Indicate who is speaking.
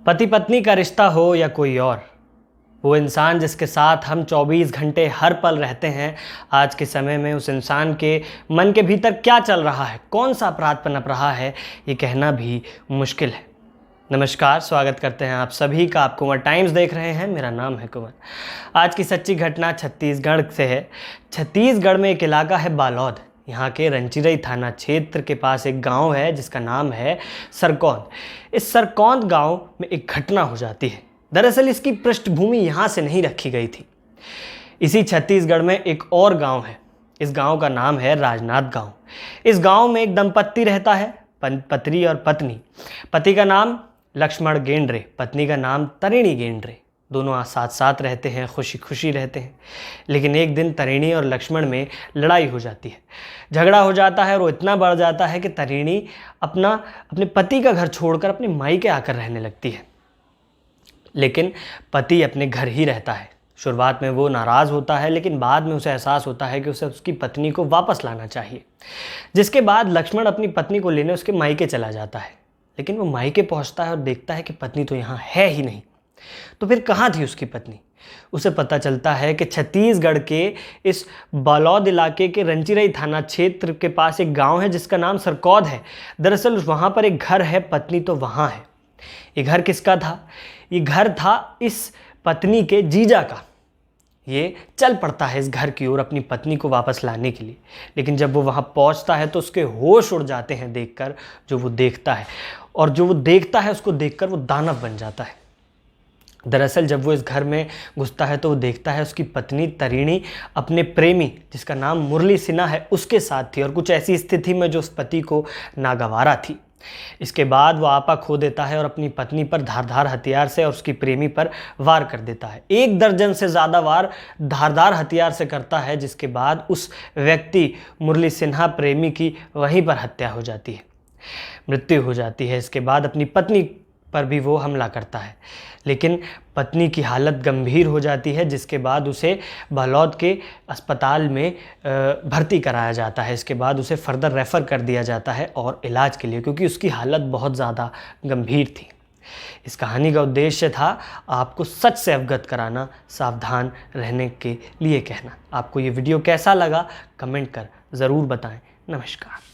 Speaker 1: पति पत्नी का रिश्ता हो या कोई और, वो इंसान जिसके साथ हम 24 घंटे हर पल रहते हैं, आज के समय में उस इंसान के मन के भीतर क्या चल रहा है, कौन सा अपराध पनप रहा है, ये कहना भी मुश्किल है। नमस्कार, स्वागत करते हैं आप सभी का। आप कुंवर टाइम्स देख रहे हैं, मेरा नाम है कुंवर। आज की सच्ची घटना छत्तीसगढ़ से है। छत्तीसगढ़ में एक इलाका है बालोद। यहाँ के रंचिरई थाना क्षेत्र के पास एक गांव है जिसका नाम है सरकौंद। इस सरकौंद गांव में एक घटना हो जाती है। दरअसल इसकी पृष्ठभूमि यहाँ से नहीं रखी गई थी। इसी छत्तीसगढ़ में एक और गांव है। इस गांव का नाम है राजनाथ गांव। इस गांव में एक दंपत्ति रहता है, पति और पत्नी। पति का नाम लक्ष्मण गेंडरे, पत्नी का नाम तरिणी गेंडरे। दोनों साथ साथ रहते हैं, खुशी खुशी रहते हैं। लेकिन एक दिन तरिणी और लक्ष्मण में लड़ाई हो जाती है, झगड़ा हो जाता है और वो इतना बढ़ जाता है कि तरिणी अपने पति का घर छोड़कर अपने मायके आकर रहने लगती है। लेकिन पति अपने घर ही रहता है। शुरुआत में वो नाराज़ होता है, लेकिन बाद में उसे एहसास होता है कि उसे उसकी पत्नी को वापस लाना चाहिए। जिसके बाद लक्ष्मण अपनी पत्नी को लेने उसके मायके चला जाता है। लेकिन वो मायके पहुंचता है और देखता है कि पत्नी तो यहाँ है ही नहीं। तो फिर कहाँ थी उसकी पत्नी? उसे पता चलता है कि छत्तीसगढ़ के इस बालोद इलाके के रंचिरई थाना क्षेत्र के पास एक गांव है जिसका नाम सरकौद है। दरअसल वहाँ पर एक घर है, पत्नी तो वहाँ है। ये घर किसका था? ये घर था इस पत्नी के जीजा का। ये चल पड़ता है इस घर की ओर अपनी पत्नी को वापस लाने के लिए। लेकिन जब वो वहाँ पहुँचता है तो उसके होश उड़ जाते हैं देखकर जो वो देखता है। और जो वो देखता है उसको देखकर वो दानव बन जाता है। दरअसल जब वो इस घर में घुसता है तो वो देखता है उसकी पत्नी तरिणी अपने प्रेमी, जिसका नाम मुरली सिन्हा है, उसके साथ थी और कुछ ऐसी स्थिति में जो उस पति को नागवारा थी। इसके बाद वो आपा खो देता है और अपनी पत्नी पर धारदार हथियार से और उसकी प्रेमी पर वार कर देता है। 1 दर्जन से ज़्यादा वार धारदार हथियार से करता है, जिसके बाद उस व्यक्ति मुरली सिन्हा प्रेमी की वहीं पर हत्या हो जाती है, मृत्यु हो जाती है। इसके बाद अपनी पत्नी पर भी वो हमला करता है, लेकिन पत्नी की हालत गंभीर हो जाती है, जिसके बाद उसे बालोद के अस्पताल में भर्ती कराया जाता है। इसके बाद उसे फर्दर रेफ़र कर दिया जाता है और इलाज के लिए, क्योंकि उसकी हालत बहुत ज़्यादा गंभीर थी। इस कहानी का उद्देश्य था आपको सच से अवगत कराना, सावधान रहने के लिए कहना। आपको ये वीडियो कैसा लगा कमेंट कर ज़रूर बताएं। नमस्कार।